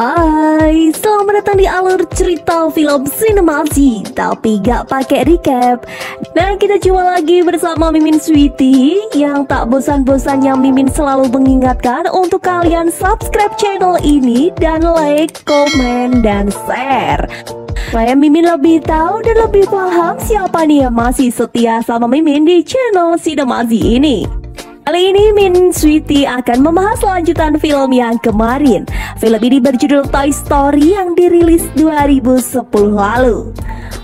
Hai, selamat datang di alur cerita film Sinemasi, tapi gak pakai recap. Nah, kita jumpa lagi bersama Mimin Sweety, yang tak bosan-bosannya Mimin selalu mengingatkan untuk kalian subscribe channel ini dan like, komen, dan share, supaya Mimin lebih tahu dan lebih paham siapa nih yang masih setia sama Mimin di channel Sinemasi ini. Kali ini Min Sweety akan membahas lanjutan film yang kemarin. Film ini berjudul Toy Story yang dirilis 2010 lalu.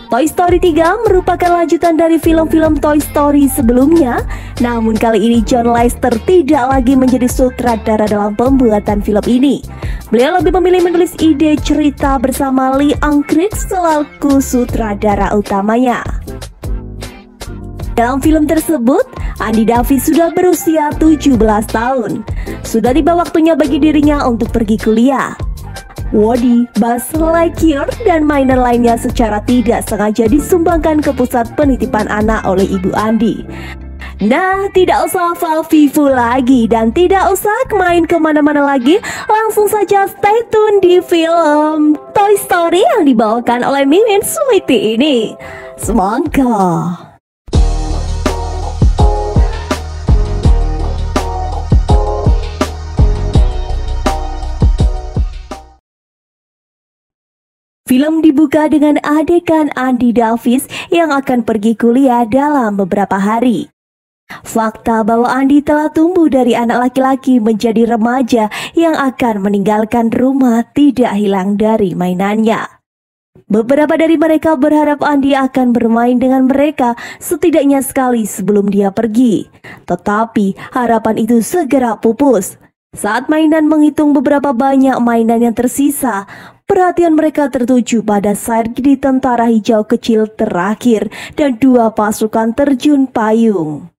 Toy Story 3 merupakan lanjutan dari film-film Toy Story sebelumnya. Namun kali ini John Lasseter tidak lagi menjadi sutradara dalam pembuatan film ini. Beliau lebih memilih menulis ide cerita bersama Lee Unkrich selaku sutradara utamanya. Dalam film tersebut, Andy Davis sudah berusia 17 tahun. Sudah tiba waktunya bagi dirinya untuk pergi kuliah. Woody, Buzz Lightyear, dan mainan lainnya secara tidak sengaja disumbangkan ke pusat penitipan anak oleh ibu Andy. Nah, tidak usah fafifu lagi dan tidak usah main kemana-mana lagi. Langsung saja stay tune di film Toy Story yang dibawakan oleh Mimin Sweety ini. Semangka. Film dibuka dengan adegan Andy Davis yang akan pergi kuliah dalam beberapa hari. Fakta bahwa Andy telah tumbuh dari anak laki-laki menjadi remaja yang akan meninggalkan rumah tidak hilang dari mainannya. Beberapa dari mereka berharap Andy akan bermain dengan mereka setidaknya sekali sebelum dia pergi. Tetapi harapan itu segera pupus. Saat mainan menghitung beberapa banyak mainan yang tersisa, perhatian mereka tertuju pada Sarge di tentara hijau kecil terakhir dan dua pasukan terjun payung.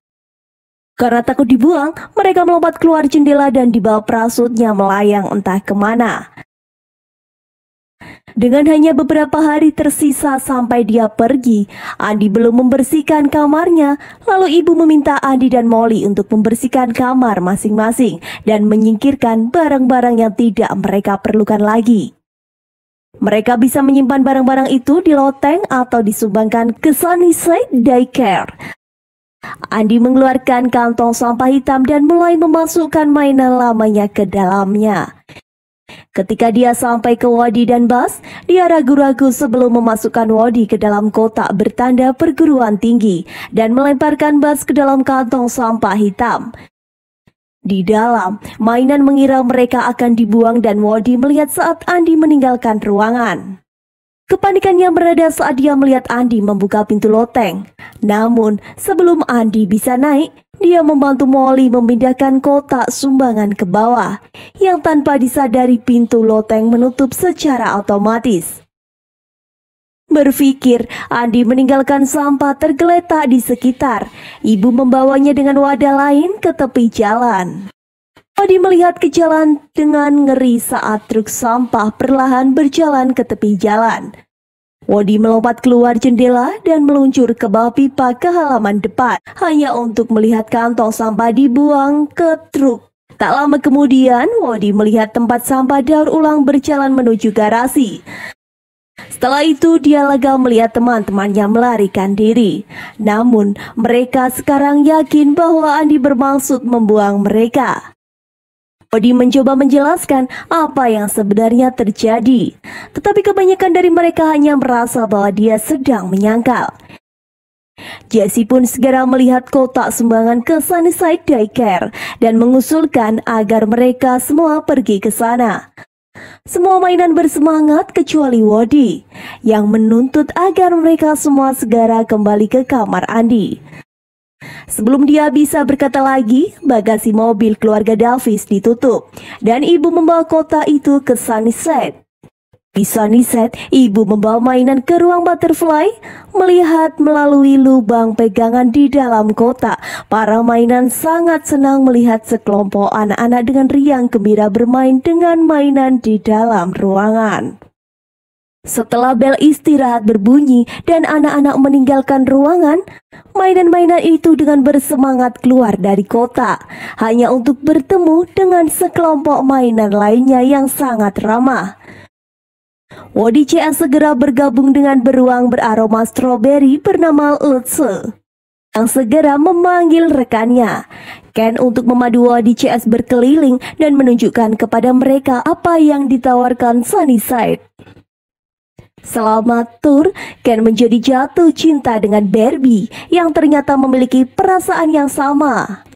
Karena takut dibuang, mereka melompat keluar jendela dan dibawa parasutnya melayang entah kemana. Dengan hanya beberapa hari tersisa sampai dia pergi, Andy belum membersihkan kamarnya. Lalu ibu meminta Andy dan Molly untuk membersihkan kamar masing-masing dan menyingkirkan barang-barang yang tidak mereka perlukan lagi. Mereka bisa menyimpan barang-barang itu di loteng atau disumbangkan ke Sunnyside Daycare. Andy mengeluarkan kantong sampah hitam dan mulai memasukkan mainan lamanya ke dalamnya. Ketika dia sampai ke Woody dan Buzz, dia ragu-ragu sebelum memasukkan Woody ke dalam kotak bertanda perguruan tinggi dan melemparkan Buzz ke dalam kantong sampah hitam. Di dalam, mainan mengira mereka akan dibuang dan Woody melihat saat Andy meninggalkan ruangan. Kepanikannya mereda saat dia melihat Andy membuka pintu loteng. Namun, sebelum Andy bisa naik, dia membantu Molly memindahkan kotak sumbangan ke bawah, yang tanpa disadari pintu loteng menutup secara otomatis. Berpikir, Andy meninggalkan sampah tergeletak di sekitar. Ibu membawanya dengan wadah lain ke tepi jalan. Woody melihat ke jalan dengan ngeri saat truk sampah perlahan berjalan ke tepi jalan. Woody melompat keluar jendela dan meluncur ke bawah pipa ke halaman depan, hanya untuk melihat kantong sampah dibuang ke truk. Tak lama kemudian, Woody melihat tempat sampah daur ulang berjalan menuju garasi. Setelah itu, dia lega melihat teman-temannya melarikan diri. Namun, mereka sekarang yakin bahwa Andy bermaksud membuang mereka. Woody mencoba menjelaskan apa yang sebenarnya terjadi, tetapi kebanyakan dari mereka hanya merasa bahwa dia sedang menyangkal. Jessie pun segera melihat kotak sumbangan ke Sunnyside Daycare dan mengusulkan agar mereka semua pergi ke sana. Semua mainan bersemangat kecuali Woody, yang menuntut agar mereka semua segera kembali ke kamar Andy. Sebelum dia bisa berkata lagi, bagasi mobil keluarga Davis ditutup dan ibu membawa kotak itu ke Sunnyside. Di Sunnyside, ibu membawa mainan ke ruang butterfly. Melihat melalui lubang pegangan di dalam kotak, para mainan sangat senang melihat sekelompok anak-anak dengan riang gembira bermain dengan mainan di dalam ruangan. Setelah bel istirahat berbunyi dan anak-anak meninggalkan ruangan, mainan-mainan itu dengan bersemangat keluar dari kotak, hanya untuk bertemu dengan sekelompok mainan lainnya yang sangat ramah. Wody CS segera bergabung dengan beruang beraroma stroberi bernama Lutse yang segera memanggil rekannya Ken untuk memadu Wody CS berkeliling dan menunjukkan kepada mereka apa yang ditawarkan Sunnyside. Selama tur, Ken menjadi jatuh cinta dengan Barbie yang ternyata memiliki perasaan yang sama.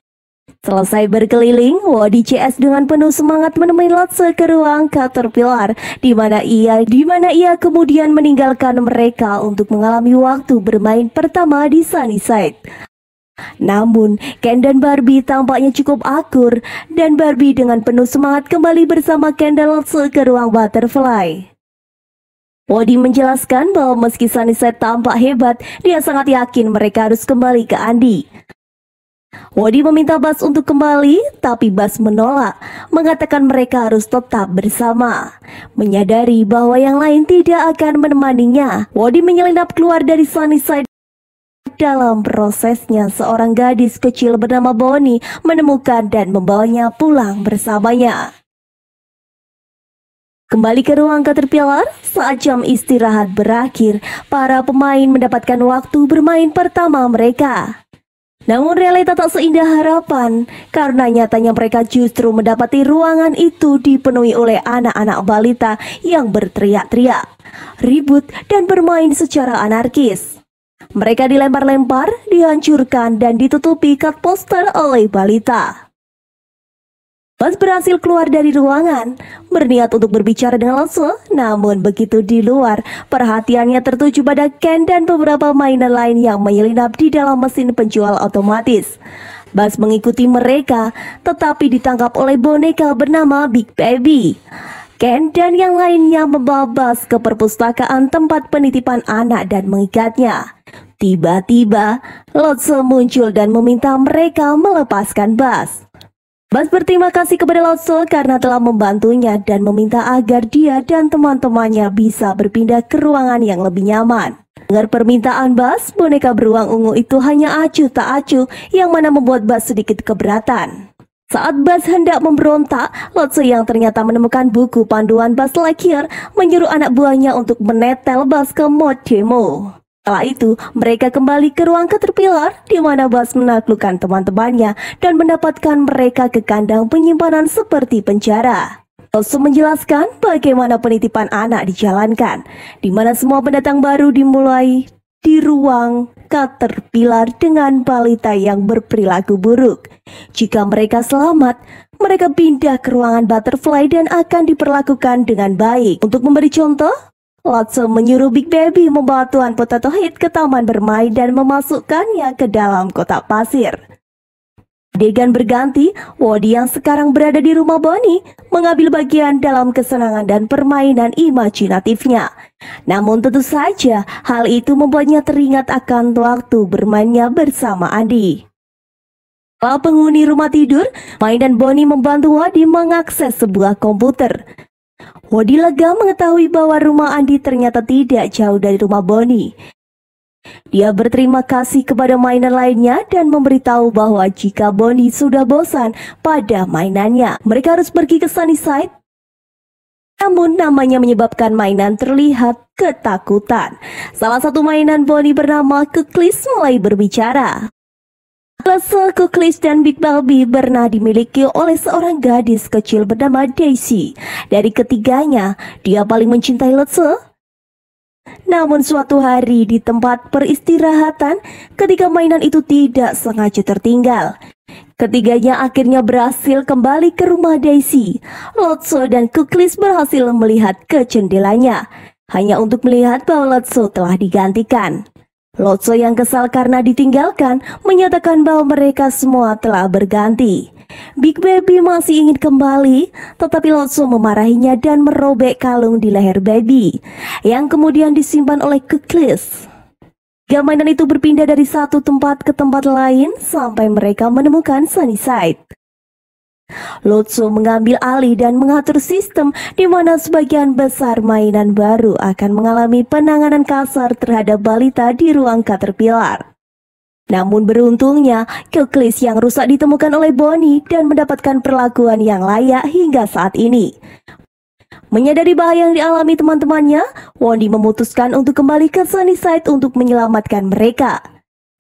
Selesai berkeliling, Wody CS dengan penuh semangat menemui Lutse ke ruang Caterpillar, di mana ia kemudian meninggalkan mereka untuk mengalami waktu bermain pertama di Sunnyside. Namun, Ken dan Barbie tampaknya cukup akur, dan Barbie dengan penuh semangat kembali bersama Ken dan Lutse ke ruang Butterfly. Wody menjelaskan bahwa meski Sunnyside tampak hebat, dia sangat yakin mereka harus kembali ke Andy. Wody meminta Buzz untuk kembali, tapi Buzz menolak, mengatakan mereka harus tetap bersama. Menyadari bahwa yang lain tidak akan menemaninya, Wody menyelinap keluar dari Sunnyside. Dalam prosesnya, seorang gadis kecil bernama Bonnie menemukan dan membawanya pulang bersamanya. Kembali ke ruang Caterpillar, saat jam istirahat berakhir, para pemain mendapatkan waktu bermain pertama mereka. Namun realita tak seindah harapan, karena nyatanya mereka justru mendapati ruangan itu dipenuhi oleh anak-anak balita yang berteriak-teriak, ribut, dan bermain secara anarkis. Mereka dilempar-lempar, dihancurkan, dan ditutupi cut poster oleh balita. Buzz berhasil keluar dari ruangan, berniat untuk berbicara dengan Lutse, namun begitu di luar, perhatiannya tertuju pada Ken dan beberapa mainan lain yang menyelinap di dalam mesin penjual otomatis. Buzz mengikuti mereka, tetapi ditangkap oleh boneka bernama Big Baby. Ken dan yang lainnya membawa Buzz ke perpustakaan tempat penitipan anak dan mengikatnya. Tiba-tiba, Lutse muncul dan meminta mereka melepaskan Buzz. Buzz berterima kasih kepada Lutse karena telah membantunya dan meminta agar dia dan teman-temannya bisa berpindah ke ruangan yang lebih nyaman. Dengar permintaan Buzz, boneka beruang ungu itu hanya acuh tak acuh, yang mana membuat Buzz sedikit keberatan. Saat Buzz hendak memberontak, Lutse yang ternyata menemukan buku panduan Buzz Lightyear menyuruh anak buahnya untuk menetel Buzz ke mode demo. Setelah itu, mereka kembali ke ruang Caterpillar, di mana Buzz menaklukkan teman-temannya dan mendapatkan mereka ke kandang penyimpanan seperti penjara. Lutse menjelaskan bagaimana penitipan anak dijalankan, di mana semua pendatang baru dimulai di ruang Caterpillar dengan balita yang berperilaku buruk. Jika mereka selamat, mereka pindah ke ruangan Butterfly dan akan diperlakukan dengan baik. Untuk memberi contoh, Lutse menyuruh Big Baby membawa Tuan Potato Head ke taman bermain dan memasukkannya ke dalam kotak pasir. Adegan berganti, Wody yang sekarang berada di rumah Bonnie mengambil bagian dalam kesenangan dan permainan imajinatifnya. Namun tentu saja hal itu membuatnya teringat akan waktu bermainnya bersama Andy. Setelah penghuni rumah tidur, Mai dan Bonnie membantu Wody mengakses sebuah komputer. Wody lega mengetahui bahwa rumah Andy ternyata tidak jauh dari rumah Bonnie. Dia berterima kasih kepada mainan lainnya dan memberitahu bahwa jika Bonnie sudah bosan pada mainannya, mereka harus pergi ke Sunnyside. Namun namanya menyebabkan mainan terlihat ketakutan. Salah satu mainan Bonnie bernama Kuklis mulai berbicara. Lutse, Kuklis, dan Big Baby pernah dimiliki oleh seorang gadis kecil bernama Daisy. Dari ketiganya, dia paling mencintai Lutse. Namun suatu hari di tempat peristirahatan, ketika mainan itu tidak sengaja tertinggal, ketiganya akhirnya berhasil kembali ke rumah Daisy. Lutse dan Kuklis berhasil melihat ke jendelanya, hanya untuk melihat bahwa Lutse telah digantikan. Lutse yang kesal karena ditinggalkan menyatakan bahwa mereka semua telah berganti. Big Baby masih ingin kembali, tetapi Lutse memarahinya dan merobek kalung di leher Baby, yang kemudian disimpan oleh Kuklis. Tiga mainan itu berpindah dari satu tempat ke tempat lain sampai mereka menemukan Sunnyside. Lutse mengambil alih dan mengatur sistem di mana sebagian besar mainan baru akan mengalami penanganan kasar terhadap balita di ruang Caterpillar. Namun beruntungnya, Kuklis yang rusak ditemukan oleh Bonnie dan mendapatkan perlakuan yang layak hingga saat ini. Menyadari bahaya yang dialami teman-temannya, Wondi memutuskan untuk kembali ke Sunnyside untuk menyelamatkan mereka.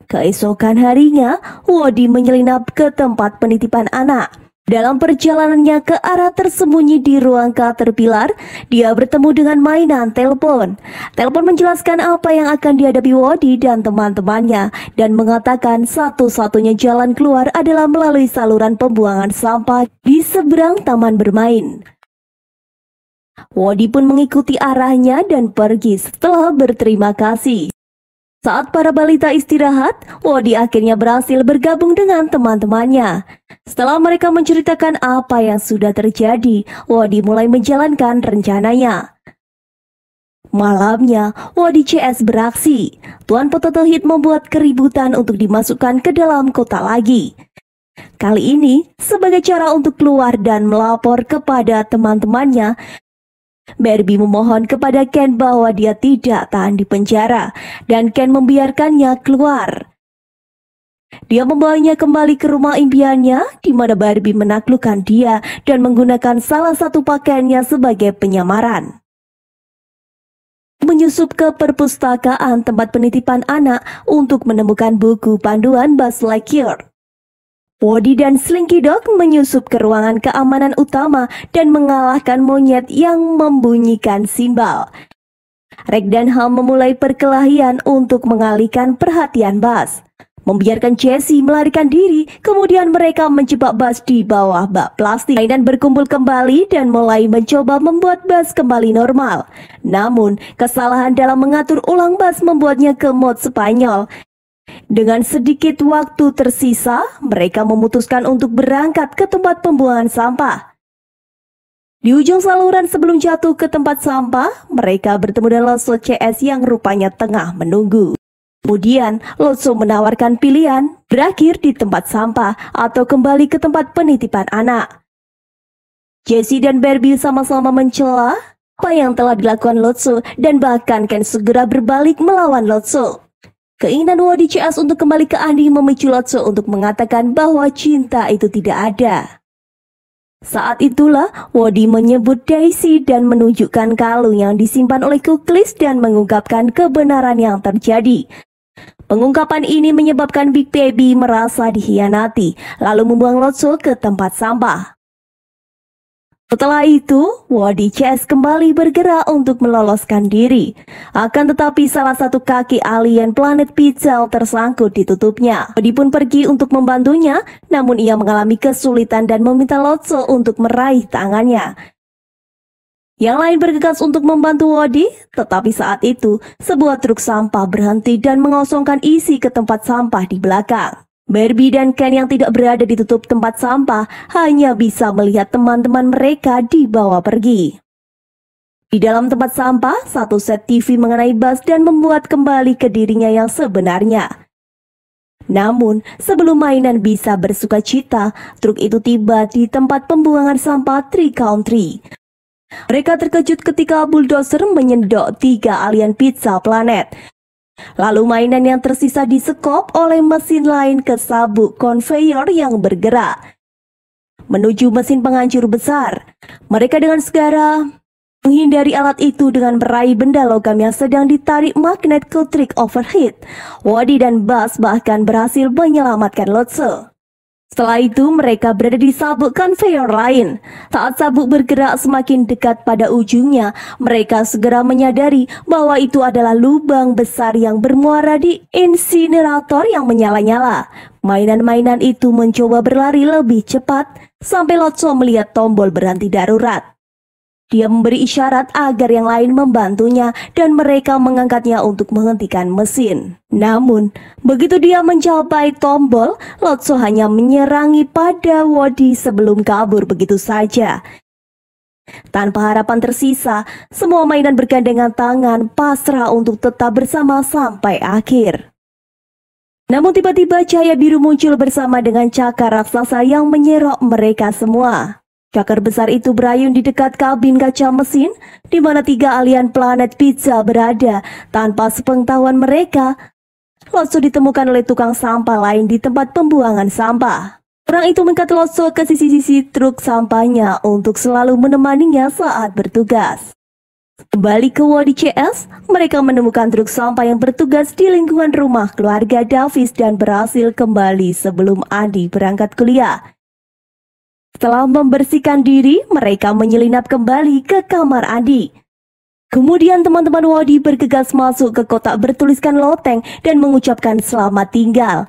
Keesokan harinya, Wondi menyelinap ke tempat penitipan anak. Dalam perjalanannya ke arah tersembunyi di ruang Caterpillar, dia bertemu dengan mainan telepon. Telepon menjelaskan apa yang akan dihadapi Wondi dan teman-temannya dan mengatakan satu-satunya jalan keluar adalah melalui saluran pembuangan sampah di seberang taman bermain. Wondi pun mengikuti arahnya dan pergi setelah berterima kasih. Saat para balita istirahat, Wondi akhirnya berhasil bergabung dengan teman-temannya. Setelah mereka menceritakan apa yang sudah terjadi, Wondi mulai menjalankan rencananya. Malamnya, Wondi CS beraksi. Tuan Potato Head membuat keributan untuk dimasukkan ke dalam kota lagi. Kali ini, sebagai cara untuk keluar dan melapor kepada teman-temannya, Barbie memohon kepada Ken bahwa dia tidak tahan di penjara, dan Ken membiarkannya keluar. Dia membawanya kembali ke rumah impiannya, di mana Barbie menaklukkan dia dan menggunakan salah satu pakaiannya sebagai penyamaran. Menyusup ke perpustakaan tempat penitipan anak untuk menemukan buku panduan Buzz Lightyear. Woody dan Slinky Dog menyusup ke ruangan keamanan utama dan mengalahkan monyet yang membunyikan simbal. Reg dan Ham memulai perkelahian untuk mengalihkan perhatian Buzz. Membiarkan Jessie melarikan diri, kemudian mereka menjebak Buzz di bawah bak plastik. Mainan berkumpul kembali dan mulai mencoba membuat Buzz kembali normal. Namun, kesalahan dalam mengatur ulang Buzz membuatnya ke mode Spanyol. Dengan sedikit waktu tersisa, mereka memutuskan untuk berangkat ke tempat pembuangan sampah. Di ujung saluran sebelum jatuh ke tempat sampah, mereka bertemu dengan Lotso CS yang rupanya tengah menunggu. Kemudian, Lotso menawarkan pilihan berakhir di tempat sampah atau kembali ke tempat penitipan anak. Jessie dan Barbie sama-sama mencela apa yang telah dilakukan Lotso dan bahkan Ken segera berbalik melawan Lotso. Keinginan Woody CS untuk kembali ke Andy memicu Lotso untuk mengatakan bahwa cinta itu tidak ada. Saat itulah Woody menyebut Daisy dan menunjukkan kalung yang disimpan oleh Kuklis dan mengungkapkan kebenaran yang terjadi. Pengungkapan ini menyebabkan Big Baby merasa dikhianati, lalu membuang Lotso ke tempat sampah. Setelah itu, Woody CS kembali bergerak untuk meloloskan diri. Akan tetapi salah satu kaki alien planet Pixel tersangkut di tutupnya. Woody pun pergi untuk membantunya, namun ia mengalami kesulitan dan meminta Lotso untuk meraih tangannya. Yang lain bergegas untuk membantu Woody, tetapi saat itu sebuah truk sampah berhenti dan mengosongkan isi ke tempat sampah di belakang. Barbie dan Ken yang tidak berada di tutup tempat sampah hanya bisa melihat teman-teman mereka dibawa pergi. Di dalam tempat sampah, satu set TV mengenai Buzz dan membuat kembali ke dirinya yang sebenarnya. Namun, sebelum mainan bisa bersuka cita, truk itu tiba di tempat pembuangan sampah Tree Country. Mereka terkejut ketika bulldozer menyedot 3 alien pizza planet. Lalu mainan yang tersisa disekop oleh mesin lain ke sabuk konveyor yang bergerak menuju mesin penghancur besar. Mereka dengan segera menghindari alat itu dengan meraih benda logam yang sedang ditarik magnet ke trik overheat. Woody dan Buzz bahkan berhasil menyelamatkan Lotso. Setelah itu mereka berada di sabuk konveyor lain. Saat sabuk bergerak semakin dekat pada ujungnya, mereka segera menyadari bahwa itu adalah lubang besar yang bermuara di insinerator yang menyala-nyala. Mainan-mainan itu mencoba berlari lebih cepat sampai Lotso melihat tombol berhenti darurat. Dia memberi isyarat agar yang lain membantunya dan mereka mengangkatnya untuk menghentikan mesin. Namun, begitu dia mencapai tombol, Lotso hanya menyerangi pada Woody sebelum kabur begitu saja. Tanpa harapan tersisa, semua mainan bergandengan tangan pasrah untuk tetap bersama sampai akhir. Namun tiba-tiba cahaya biru muncul bersama dengan cakar raksasa yang menyerok mereka semua. Cakar besar itu berayun di dekat kabin kaca mesin, di mana 3 alien planet pizza berada. Tanpa sepengetahuan mereka, Lotso ditemukan oleh tukang sampah lain di tempat pembuangan sampah. Orang itu mengetelosok ke sisi-sisi truk sampahnya untuk selalu menemaninya saat bertugas. Kembali ke Wadi CS, mereka menemukan truk sampah yang bertugas di lingkungan rumah keluarga Davis dan berhasil kembali sebelum Andi berangkat kuliah. Setelah membersihkan diri, mereka menyelinap kembali ke kamar Andi. Kemudian teman-teman Wadi bergegas masuk ke kotak bertuliskan loteng dan mengucapkan selamat tinggal.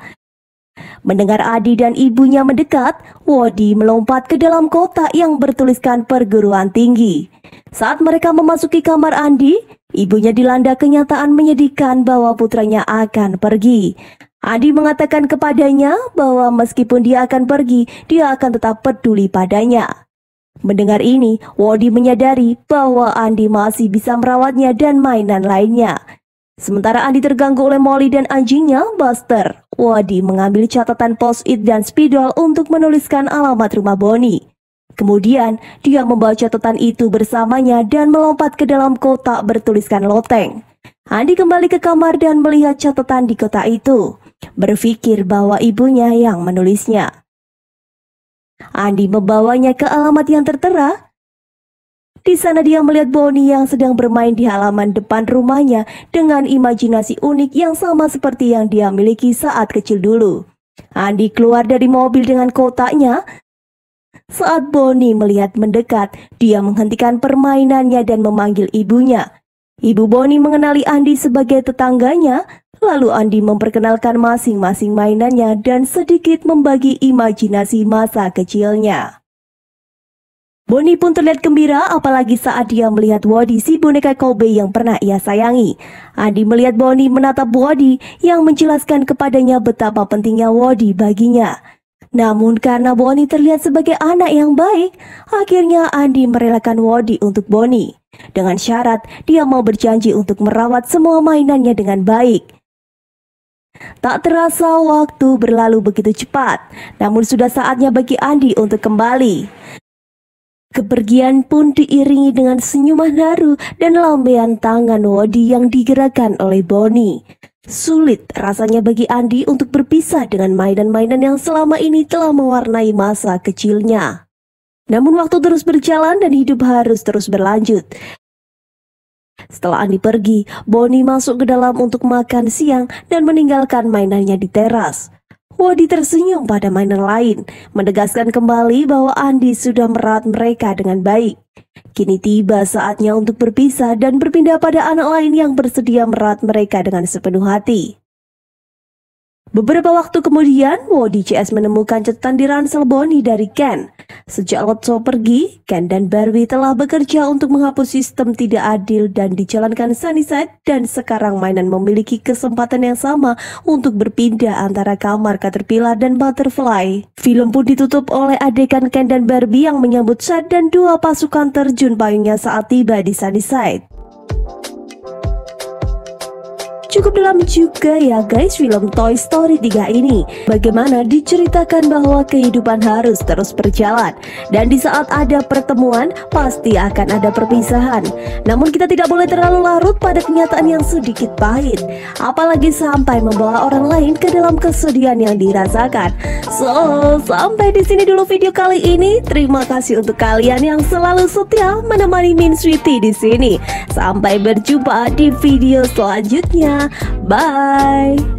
Mendengar Adi dan ibunya mendekat, Wadi melompat ke dalam kotak yang bertuliskan perguruan tinggi. Saat mereka memasuki kamar Andi, ibunya dilanda kenyataan menyedihkan bahwa putranya akan pergi. Andi mengatakan kepadanya bahwa meskipun dia akan pergi, dia akan tetap peduli padanya. Mendengar ini, Wadi menyadari bahwa Andi masih bisa merawatnya dan mainan lainnya. Sementara Andi terganggu oleh Molly dan anjingnya, Buster, Wadi mengambil catatan post-it dan spidol untuk menuliskan alamat rumah Bonnie. Kemudian, dia membawa catatan itu bersamanya dan melompat ke dalam kotak bertuliskan loteng. Andi kembali ke kamar dan melihat catatan di kotak itu, berpikir bahwa ibunya yang menulisnya. Andi membawanya ke alamat yang tertera. Di sana dia melihat Bonnie yang sedang bermain di halaman depan rumahnya dengan imajinasi unik yang sama seperti yang dia miliki saat kecil dulu. Andi keluar dari mobil dengan kotaknya. Saat Bonnie melihat mendekat, dia menghentikan permainannya dan memanggil ibunya. Ibu Bonnie mengenali Andi sebagai tetangganya, lalu Andi memperkenalkan masing-masing mainannya dan sedikit membagi imajinasi masa kecilnya. Bonnie pun terlihat gembira apalagi saat dia melihat Wadi, si boneka Kobe yang pernah ia sayangi. Andi melihat Bonnie menatap Wadi yang menjelaskan kepadanya betapa pentingnya Wadi baginya. Namun karena Bonnie terlihat sebagai anak yang baik, akhirnya Andi merelakan Wadi untuk Bonnie. Dengan syarat dia mau berjanji untuk merawat semua mainannya dengan baik. Tak terasa waktu berlalu begitu cepat, namun sudah saatnya bagi Andi untuk kembali. Kepergian pun diiringi dengan senyuman haru dan lambaian tangan Wadi yang digerakkan oleh Bonnie. Sulit rasanya bagi Andi untuk berpisah dengan mainan-mainan yang selama ini telah mewarnai masa kecilnya. Namun waktu terus berjalan dan hidup harus terus berlanjut. Setelah Andi pergi, Bonnie masuk ke dalam untuk makan siang dan meninggalkan mainannya di teras. Wadi tersenyum pada mainan lain, menegaskan kembali bahwa Andi sudah merawat mereka dengan baik. Kini tiba saatnya untuk berpisah dan berpindah pada anak lain yang bersedia merawat mereka dengan sepenuh hati. Beberapa waktu kemudian, Wadi CS menemukan catatan di ransel Bonnie dari Ken. Sejak Lotso pergi, Ken dan Barbie telah bekerja untuk menghapus sistem tidak adil dan dijalankan Sunnyside, dan sekarang mainan memiliki kesempatan yang sama untuk berpindah antara kamar Caterpillar dan Butterfly. Film pun ditutup oleh adegan Ken dan Barbie yang menyambut Seth dan dua pasukan terjun payungnya saat tiba di Sunnyside. Cukup dalam juga ya guys film Toy Story 3 ini. Bagaimana diceritakan bahwa kehidupan harus terus berjalan, dan di saat ada pertemuan pasti akan ada perpisahan. Namun kita tidak boleh terlalu larut pada kenyataan yang sedikit pahit, apalagi sampai membawa orang lain ke dalam kesedihan yang dirasakan. So, sampai di sini dulu video kali ini. Terima kasih untuk kalian yang selalu setia menemani Min Sweety di sini. Sampai berjumpa di video selanjutnya. Bye.